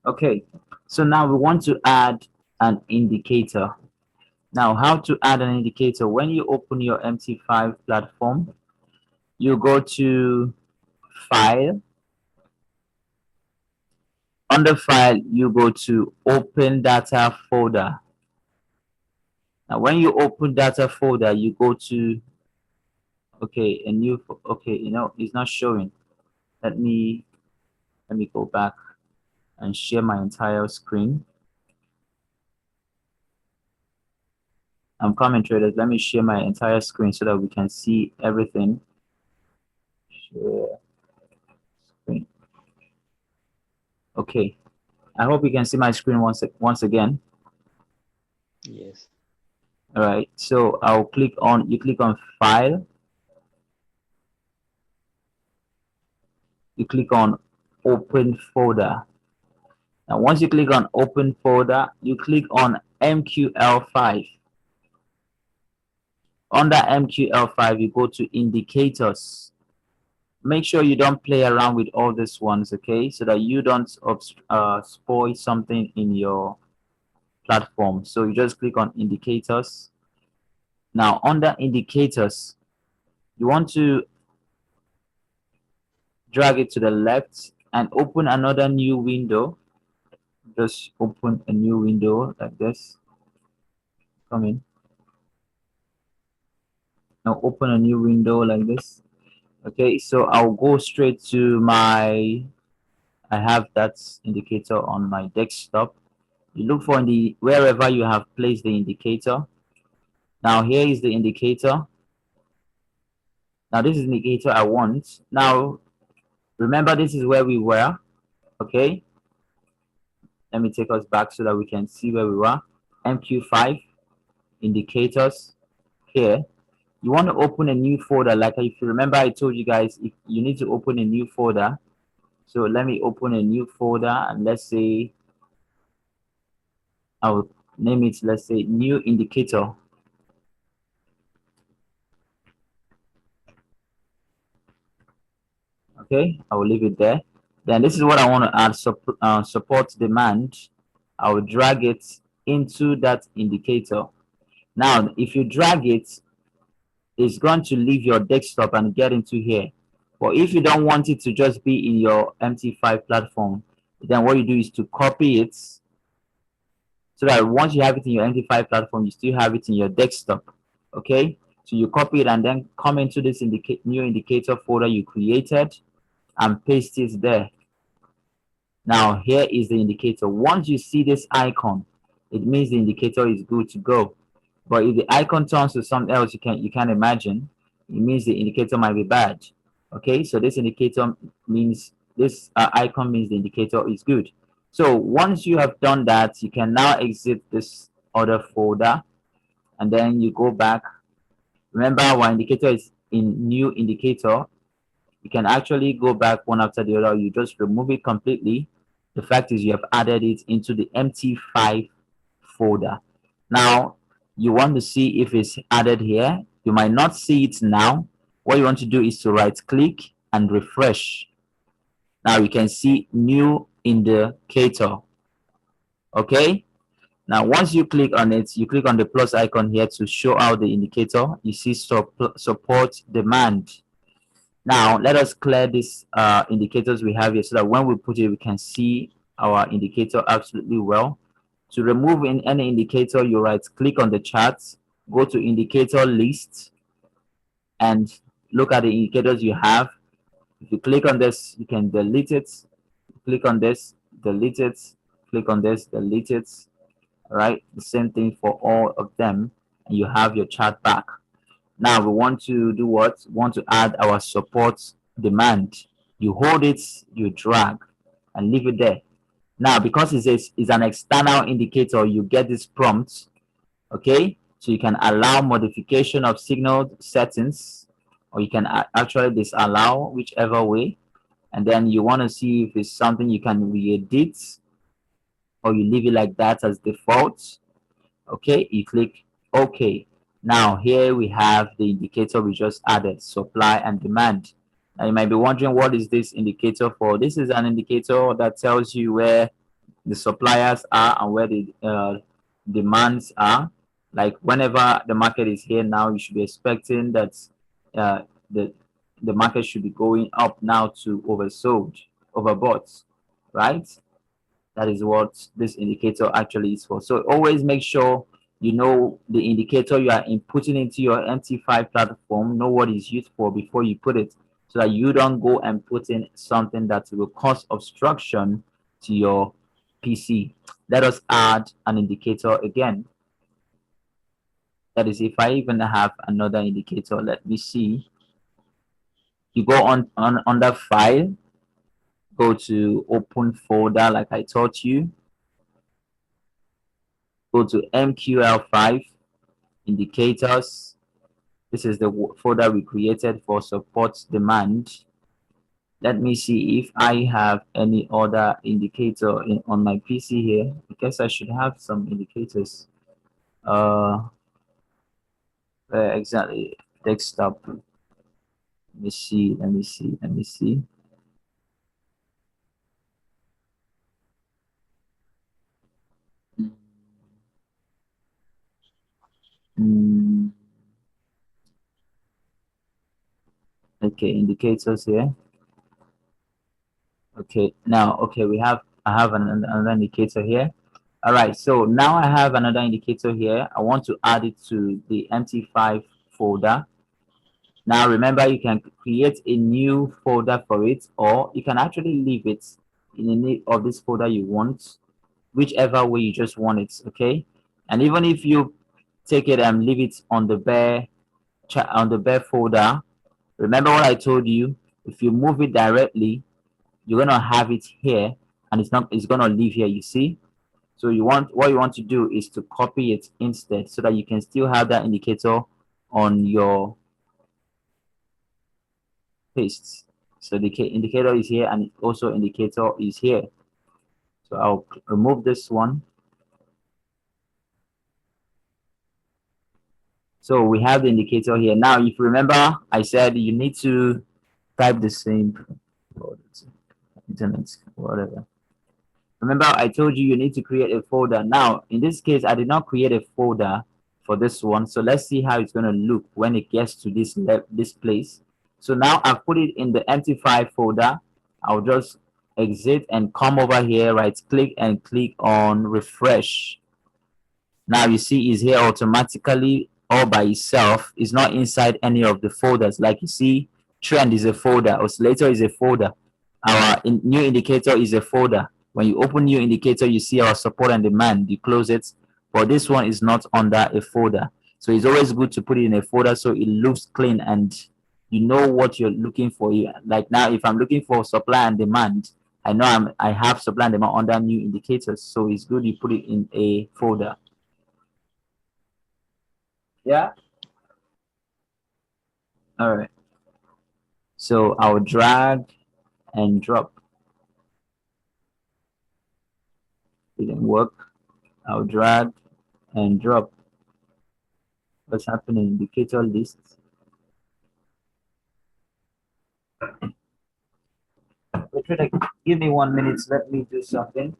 Okay, so now we want to add an indicator. Now, how to add an indicator? When you open your MT5 platform, you go to File. Under File, you go to Open Data folder. Now, when you open Data folder, you go to okay, a new okay, it's not showing. Let me go back and share my entire screen. I'm coming, traders. Let me share my entire screen so that we can see everything. Share screen. Okay. I hope you can see my screen once again. Yes. All right. So I'll click on File. You click on Open Folder. Now, once you click on Open Folder, you click on MQL5. Under MQL5, you go to Indicators. Make sure you don't play around with all these ones, okay? So that you don't spoil something in your platform. So you just click on Indicators. Now, under Indicators, you want to drag it to the left and open another new window. Just open a new window like this. Come in. Now open a new window like this. Okay, so I'll go straight to my, I have that indicator on my desktop. You look for the wherever you have placed the indicator. Now here is the indicator. Now this is the indicator I want. Now remember, this is where we were. Okay, let me take us back so that we can see where we were. MQ5 indicators here. You want to open a new folder. Like if you remember, I told you guys if you need to open a new folder. So let me open a new folder and let's say I'll name it, let's say new indicator. Okay, I will leave it there. Then this is what I want to add, support demand. I will drag it into that indicator. Now, if you drag it, it's going to leave your desktop and get into here. But if you don't want it to just be in your MT5 platform, then what you do is to copy it so that once you have it in your MT5 platform, you still have it in your desktop. Okay, so you copy it and then come into this new indicator folder you created and paste it there. Now here is the indicator. Once you see this icon, it means the indicator is good to go. But if the icon turns to something else, you can't imagine, it means the indicator might be bad. Okay, so this indicator means this icon means the indicator is good. So once you have done that, you can now exit this other folder and then you go back. Remember, our indicator is in new indicator. You can actually go back one after the other. You just remove it completely. The fact is you have added it into the MT5 folder. Now, you want to see if it's added here. You might not see it now. What you want to do is to right click and refresh. Now you can see new indicator. Okay. Now, once you click on it, you click on the plus icon here to show out the indicator. You see support demand. Now, let us clear these indicators we have here so that when we put it, we can see our indicator absolutely well. To remove any indicator, you right click on the chart, go to indicator list, and look at the indicators you have. If you click on this, you can delete it. Click on this, delete it. Click on this, delete it. All right, the same thing for all of them, and you have your chart back. Now we want to do what? We want to add our support demand. You hold it, you drag, and leave it there. Now, because it's an external indicator, you get this prompt. Okay, so you can allow modification of signal settings, or you can actually disallow, whichever way. And then you want to see if it's something you can re-edit, or you leave it like that as default. Okay, you click OK. Now here we have the indicator we just added, supply and demand. Now you might be wondering, what is this indicator for? This is an indicator that tells you where the suppliers are and where the demands are. Like whenever the market is here now, you should be expecting that uh, the the market should be going up now to oversold, overbought, right? That is what this indicator actually is for. So always make sure you know the indicator you are inputting into your MT5 platform, know what it's used for before you put it, so that you don't go and put in something that will cause obstruction to your PC. Let us add an indicator again. That is, if I even have another indicator, let me see. You go on under file, go to open folder like I taught you, go to MQL5 indicators. This is the folder we created for support demand. Let me see if I have any other indicator on my PC here. I guess I should have some indicators. Exactly, desktop. Let me see, let me see, let me see. Mm, okay, indicators here. Okay, now, okay, I have another indicator here. All right, so now I have another indicator here. I want to add it to the MT5 folder. Now, remember, you can create a new folder for it, or you can actually leave it in any of this folder you want, whichever way you just want it, okay? And even if you take it and leave it on the bear folder, remember what I told you, if you move it directly, you're gonna have it here, and it's gonna leave here, you see. So what you want to do is to copy it instead, so that you can still have that indicator on your paste. So the indicator is here, and also indicator is here. So I'll remove this one. So we have the indicator here. Now, if you remember, I said you need to type the same internet, whatever. Remember, I told you need to create a folder. Now, in this case, I did not create a folder for this one. So let's see how it's going to look when it gets to this place. So now I've put it in the MT5 folder. I'll just exit and come over here, right click and click on refresh. Now you see it's here automatically all by itself. It's not inside any of the folders. Like you see, trend is a folder, oscillator is a folder, our new indicator is a folder. When you open new indicator, you see our support and demand, you close it, but this one is not under a folder. So it's always good to put it in a folder so it looks clean and you know what you're looking for. Like now, if I'm looking for supply and demand, I know I have supply and demand under new indicators, so it's good you put it in a folder. Yeah. All right. So I'll drag and drop. Didn't work. I'll drag and drop. What's happening? Indicator list. Wait, give me 1 minute. Let me do something.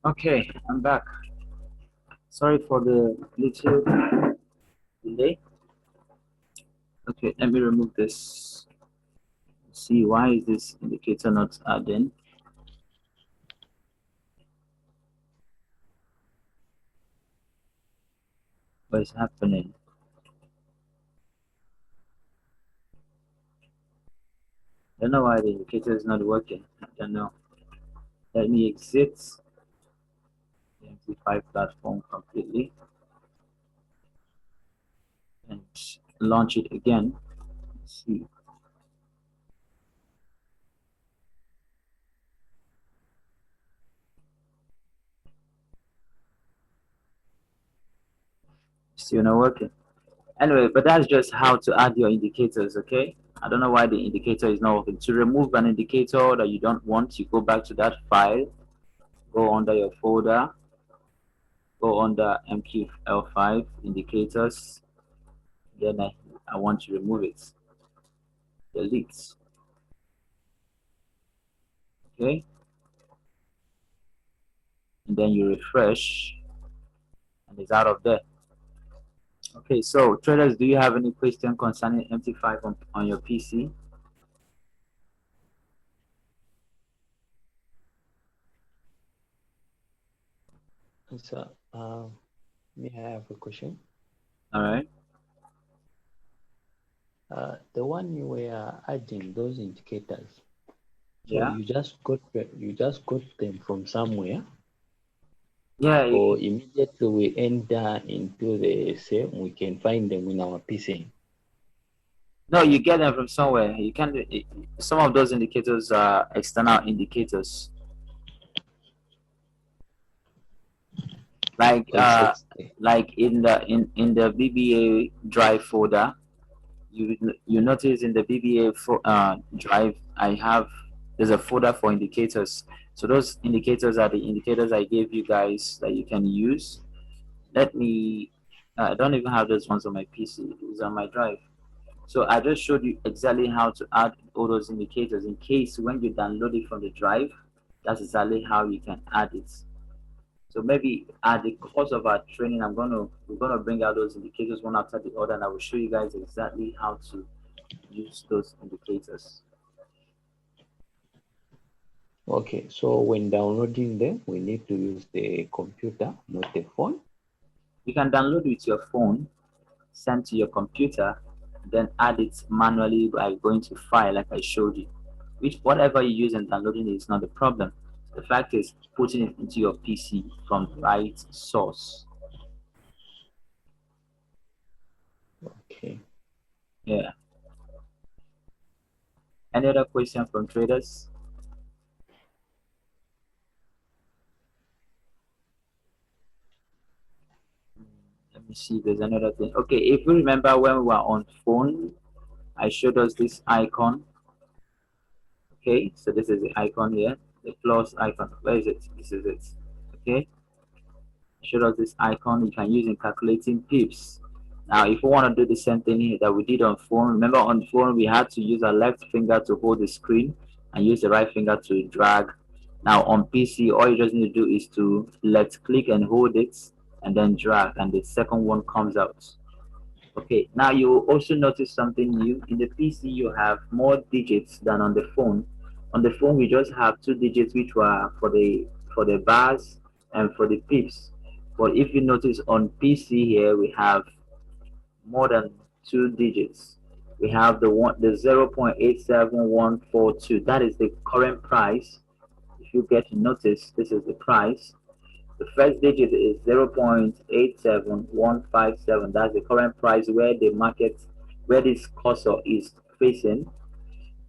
Okay, I'm back. Sorry for the little delay. Okay, let me remove this. See, why is this indicator not adding? What is happening? I don't know why the indicator is not working. I don't know. Let me exit the MT5 platform completely and launch it again. Let's see. Still not working. Anyway, but that's just how to add your indicators, okay? I don't know why the indicator is not working. To remove an indicator that you don't want, you go back to that file, go under your folder, go under MQL5 indicators, then I want to remove it. Delete. Okay, and then you refresh and it's out of there. Okay, so traders, do you have any question concerning MT5 on your PC? So, may I have a question? All right. The one you were adding those indicators. So Yeah. you just got them from somewhere, Yeah. or immediately we enter into the same, we can find them in our PC. No, you get them from somewhere. You can. Some of those indicators are external indicators, like Exactly. in the BBA drive folder. You notice in the BBA drive, I have there's a folder for indicators. So those indicators are the indicators I gave you guys that you can use. Let me. I don't even have those ones on my PC. It's on my drive. So I just showed you exactly how to add all those indicators in case when you download it from the drive, that's exactly how you can add it. So maybe at the course of our training, we're gonna bring out those indicators one after the other, and I will show you guys exactly how to use those indicators. Okay, so when downloading them, we need to use the computer, not the phone. You can download with your phone, send to your computer, then add it manually by going to file like I showed you. Which whatever you use in downloading it is not the problem. The fact is putting it into your PC from the right source. Okay. Yeah. Any other question from traders? Let me see if there's another thing. Okay, if you remember when we were on phone, I showed us this icon. Okay, so this is the icon here, the plus icon. Where is it? This is it. Okay, showed us this icon you can use in calculating pips. Now, if you want to do the same thing here that we did on phone, remember on phone we had to use our left finger to hold the screen and use the right finger to drag. Now on PC, all you just need to do is to left click and hold it and then drag, and the second one comes out. Okay, now you will also notice something new. In the PC, you have more digits than on the phone. On the phone, we just have two digits, which were for the bars and for the pips. But if you notice on PC here, we have more than two digits. We have the 0.87142. That is the current price. If you get to notice, this is the price. The first digit is 0.87157. That's the current price where the market, where this cursor is facing.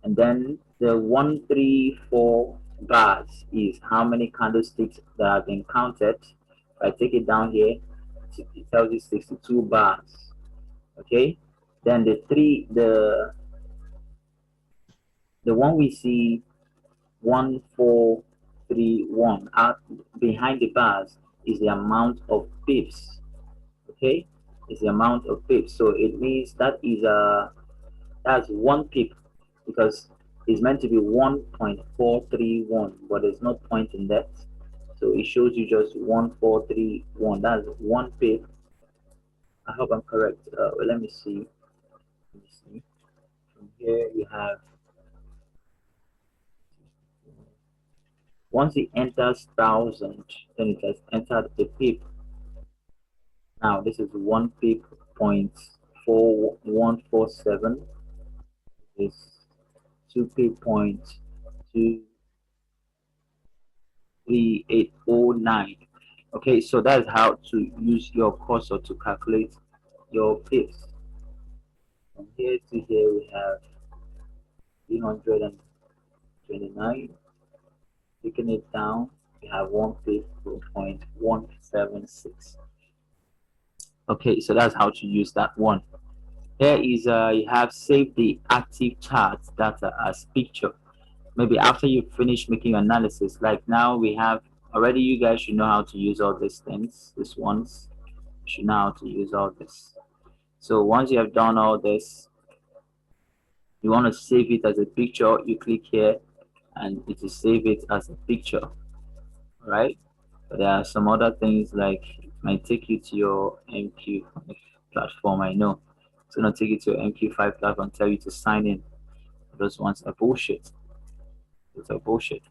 And then the 134 bars is how many candlesticks that have been counted. If I take it down here, it tells you 62 bars. Okay. Then the one we see 1431 out behind the bars is the amount of pips. Okay, it's the amount of pips. So it means that's one pip because it's meant to be 1.431, but there's no point in that. So it shows you just 1431. That's one pip. I hope I'm correct. Let me see. see. From here you have, once it enters 1,000, then it has entered a pip. Now this is 1 pip point 4147. Is 2 pip point 23809. Okay, so that's how to use your cursor to calculate your pips. From here to here we have 329. Taking it down, we have 1 pip point 176. Okay, so that's how to use that one. Here is you have saved the active chart data as picture. Maybe after you finish making your analysis, like now we have already, you guys should know how to use all these things. These ones, you should know how to use all this. So once you have done all this, you want to save it as a picture, you click here and it will save it as a picture. Right? But there are some other things like it might take you to your MQ5 platform. I know it's gonna take you to your MQ5 platform and tell you to sign in. Those ones are bullshit. Those are bullshit.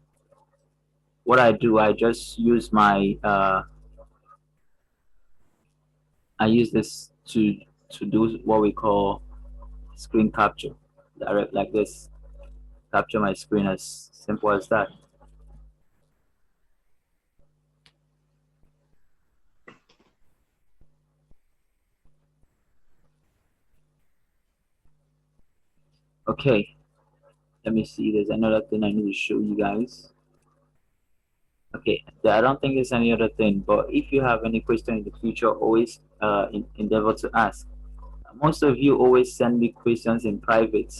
What I do, I just use my I use this to do what we call screen capture. Direct like this. Capture my screen as simple as that. Okay, let me see. There's another thing I need to show you guys. Okay, I don't think there's any other thing, but if you have any question in the future, always endeavor to ask. Most of you always send me questions in private.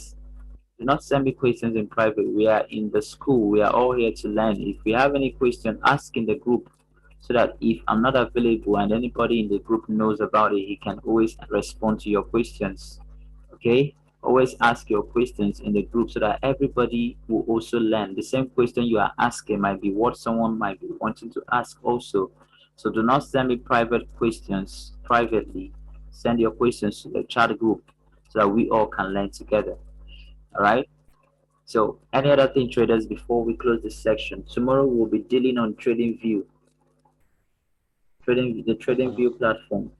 Do not send me questions in private. We are in the school. We are all here to learn. If we have any question, ask in the group so that if I'm not available and anybody in the group knows about it, he can always respond to your questions. Okay? Always ask your questions in the group so that everybody will also learn. The same question you are asking might be what someone might be wanting to ask also. So do not send me private questions privately. Send your questions to the chat group so that we all can learn together. All right. So any other thing, traders, before we close this section? Tomorrow we'll be dealing on TradingView, the TradingView platform.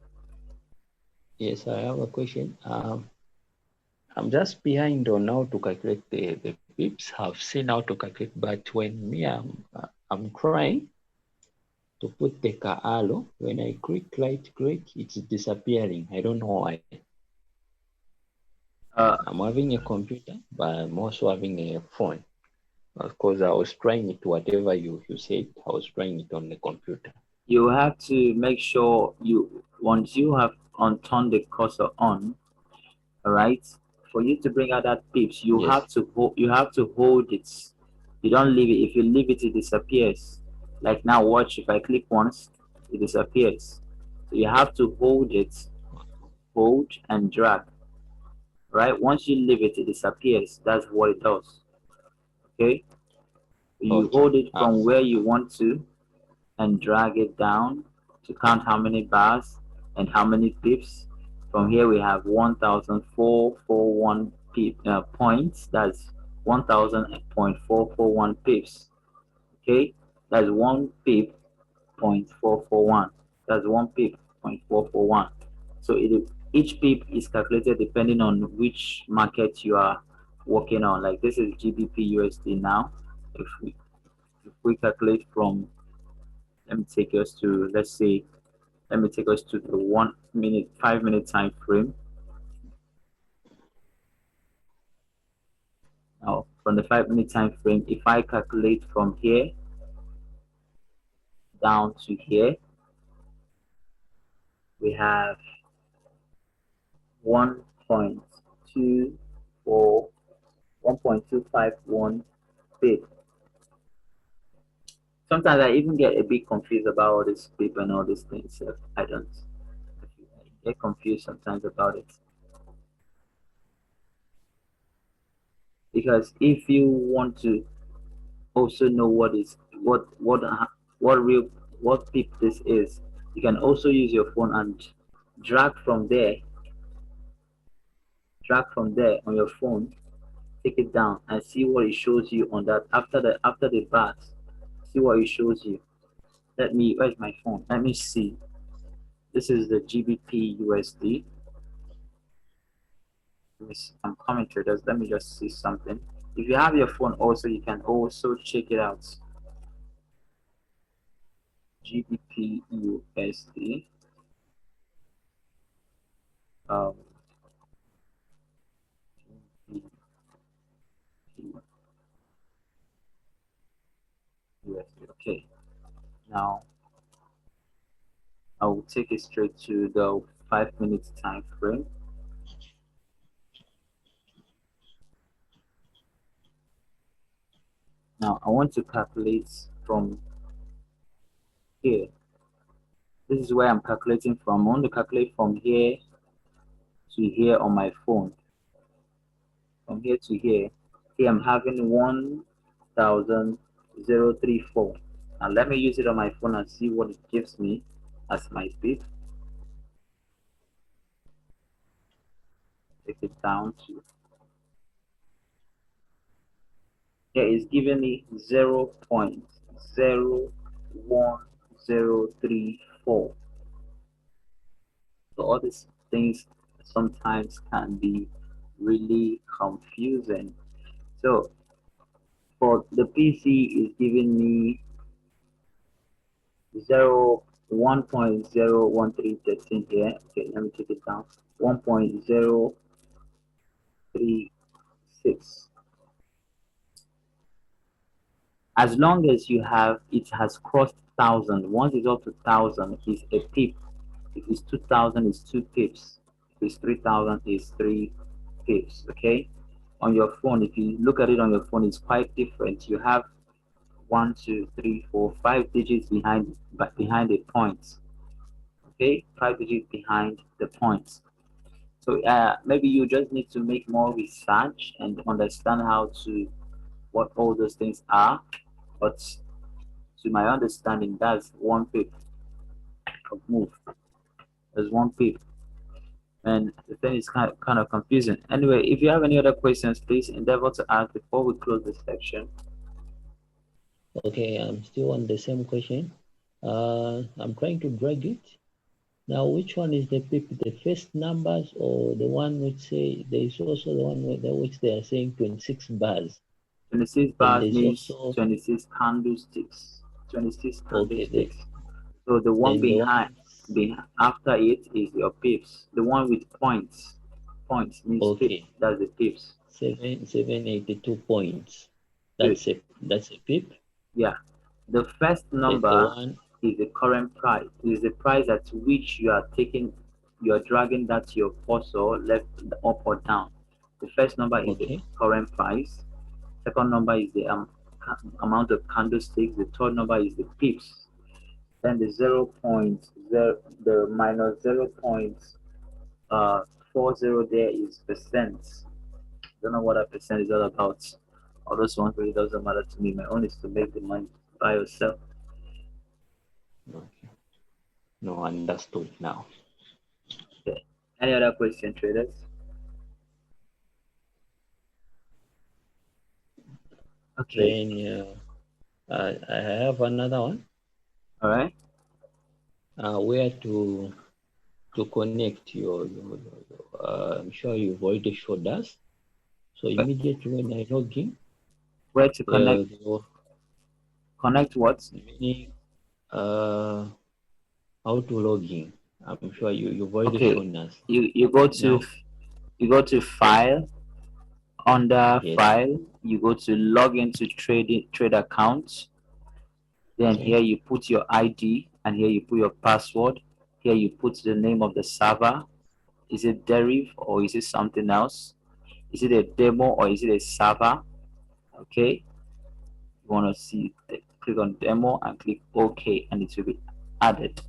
Yes, I have a question. I'm just behind on how to calculate the pips. I've seen how to calculate, but when me I'm trying to put the arrow, when I right click, it's disappearing. I don't know why. I'm having a computer, but I'm also having a phone. Because I was trying it, whatever you said, I was trying it on the computer. You have to make sure once you have turned the cursor on, all right, for you to bring out that pips, you Yes. have to hold it. You don't leave it. If you leave it, it disappears. Like now, watch. If I click once, it disappears. So you have to hold it, hold and drag. Right? Once you leave it, it disappears. That's what it does. Okay? You Okay. hold it from where you want to and drag it down to count how many bars and how many pips. From here we have 1,441 points. That's 1,000.441 pips. Okay, that's 1 pip 0.441. That's 1 pip 0.441. So each pip is calculated depending on which market you are working on. Like this is GBP USD now. If we calculate from, let me take us to, let me take us to the 1 minute 5 minute time frame. Now from the 5 minute time frame, if I calculate from here down to here, we have 1.24 1.251 pip. Sometimes I even get a bit confused about all this pip and all these things. I don't, I get confused sometimes about it. Because if you want to also know what pip this is, you can also use your phone and drag from there drag from there on your phone, take it down and see what it shows you on that after the bars. See what it shows you. Where's my phone? Let me see. This is the GBP USD. Let me see. I'm coming traders. Let me just see something. If you have your phone also, you can also check it out. GBP USD. Um, USD. Okay. Now I will take it straight to the 5 minute time frame. Now I want to calculate from here. This is where I'm calculating from. I want to calculate from here to here on my phone. From here to here. Here I'm having 1000,034. Now let me use it on my phone and see what it gives me as my bid. Take it down to here is giving me 0.01034. So all these things sometimes can be really confusing. So for the PC is giving me 1.01313 here. Okay, let me take it down. 1.036. As long as you have it has crossed 1,000. Once it's up to 1,000, it's a pip. If it's 2,000, it's 2 pips. If it's 3,000, it's 3 pips. Okay. On your phone, if you look at it on your phone, it's quite different. You have 1, 2, 3, 4, 5 digits behind the points. Okay, 5 digits behind the points. So maybe you just need to make more research and understand what all those things are. But to my understanding, that's 1 pip of move. There's 1 pip. And the thing is kind of confusing. Anyway, if you have any other questions, please endeavor to ask before we close this section. Okay, I'm still on the same question. I'm trying to drag it. Now, which one is the pip? The first numbers or the one which say there is also the one which they are saying 26 bars? 26 bars means also 26 candlesticks. 26 candlesticks. Okay, so the one behind after it is your pips. The one with points. Points means pip. That's the pips. 782 points. That's a pip. Yeah. The first number is the current price. It is the price at which you are dragging that to your cursor left, up or down. The first number is the current price. Second number is the amount of candlesticks. The third number is the pips. Then the minus 0.40 there is percent. Don't know what a percent is all about. All those ones really doesn't matter to me. My own is to make the money by yourself. Okay. No, understood now. Okay. Any other question, traders? Okay. Then I have another one. All right. Where to connect your I'm sure you've already showed us. So immediately when I log in, where to connect? Connect what? Meaning, how to log in. I'm sure you've already shown us. You go to file. Under file, you go to log into trade account. Then here you put your ID and here you put your password. Here you put the name of the server. Is it Deriv or is it something else? Is it a demo or is it a server? Okay. You want to see, click on demo and click OK and it will be added.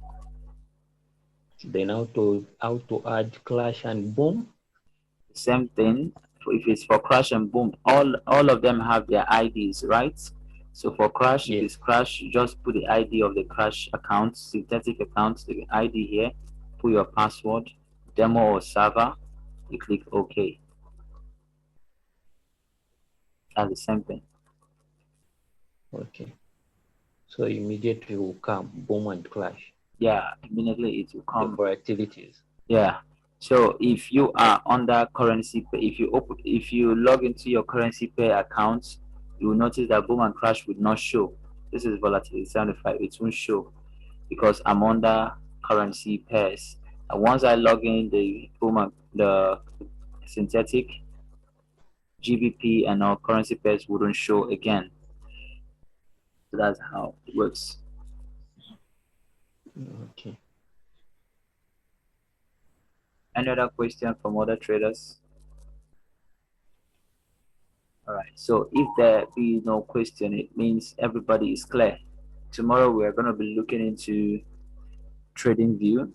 Then how to add crash and boom? Same thing. If it's for crash and boom, all of them have their IDs, right? So for crash, if it's crash, you just put the ID of the crash account, synthetic account, the ID here, put your password, demo or server, you click OK. That's the same thing. Okay. So immediately will come boom and crash Yeah, immediately it will the come. volatilities. Yeah. So if you are under currency, if you log into your currency pair account, you will notice that boom and crash would not show. This is volatility 75. It won't show because I'm under currency pairs. And once I log in the boom and the synthetic GBP and our currency pairs wouldn't show again. So that's how it works. Okay. Any other question from other traders? All right. So if there be no question, it means everybody is clear. Tomorrow we are going to be looking into TradingView,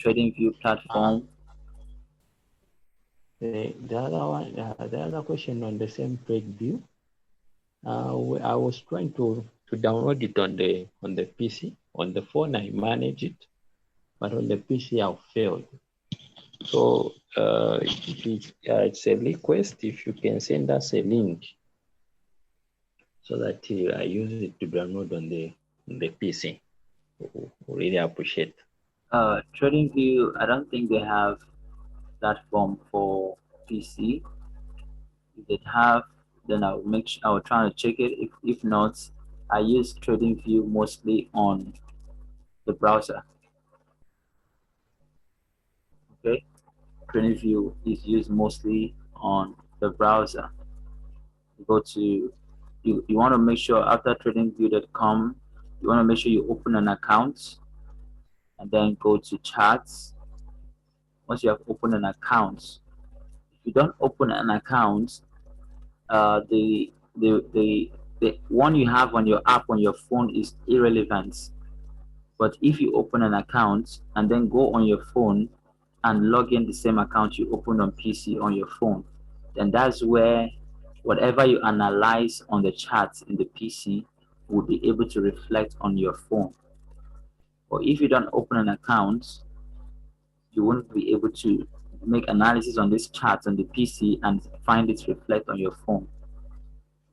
TradingView Uh, platform. the other one, the other question on the same trade view. I was trying to download it on the PC. On the phone, I managed it, but on the PC, I've failed. So it's a request. If you can send us a link so that I use it to download on the PC, we really appreciate. TradingView, I don't think they have platform for PC. If they have, then I'll try to check it. If not, I use TradingView mostly on the browser. Okay, TradingView is used mostly on the browser. You go to you want to make sure after tradingview.com, you want to make sure you open an account and then go to charts. Once you have opened an account, if you don't open an account, the one you have on your app on your phone is irrelevant. But if you open an account and then go on your phone and log in the same account you opened on PC on your phone, then that's where whatever you analyze on the charts in the PC will be able to reflect on your phone. But if you don't open an account, you won't be able to make analysis on this chart on the PC and find it reflect on your phone.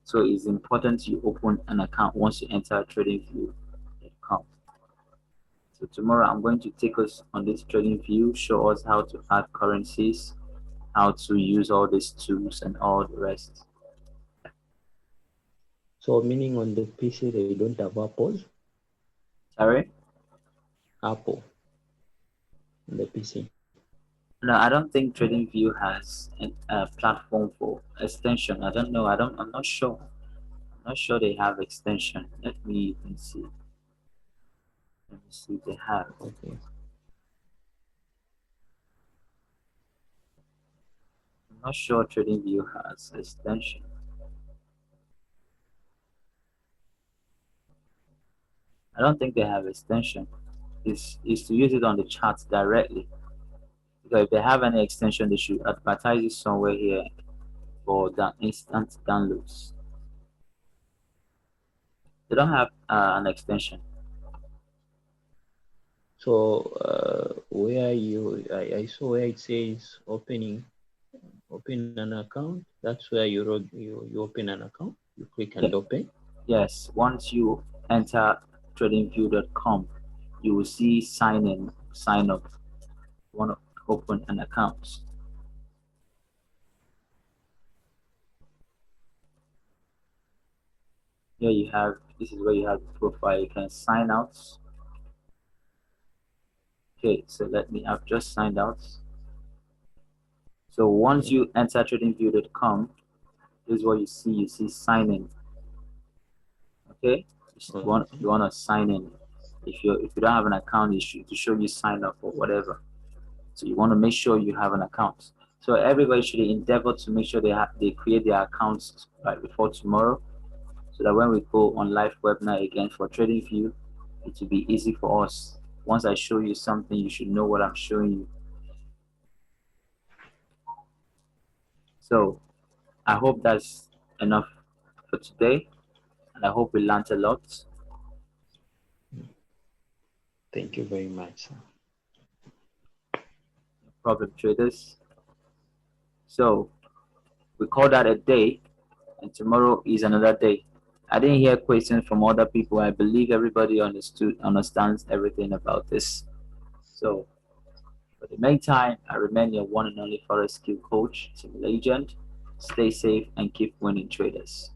So it's important you open an account once you enter TradingView.com. So tomorrow I'm going to take us on this TradingView, show us how to add currencies, how to use all these tools and all the rest. So meaning on the PC they don't have apples? Sorry? Apple on the PC. No, I don't think TradingView has a platform for extension. I don't know. I'm not sure. I'm not sure they have extension. Let me even see. Let me see if they have. Okay. I'm not sure TradingView has extension. I don't think they have extension. Is to use it on the charts directly. Because if they have any extension, they should advertise it somewhere here for the instant downloads. They don't have an extension. So where I saw where it says open an account. That's where you open an account. You click Yeah. and open. Yes, once you enter tradingview.com, you will see sign in, sign up. You want to open an account. Here you have, this is where you have the profile. You can sign out. Okay, so let me, I've just signed out. So once Okay. you enter tradingview.com, this is what you see. You see sign in. Okay, you want to sign in. If you don't have an account, it should to show you sign up or whatever. So you want to make sure you have an account. So everybody should endeavor to make sure they create their accounts right before tomorrow, so that when we go on live webinar again for TradingView, it will be easy for us. Once I show you something, you should know what I'm showing you. So I hope that's enough for today, and I hope we learned a lot. Thank you very much, sir. No problem, traders. So We call that a day, and tomorrow is another day. I didn't hear questions from other people. I believe everybody understands everything about this. So, for the meantime, I remain your one and only forex skill coach, Tim Legend. Stay safe and keep winning traders.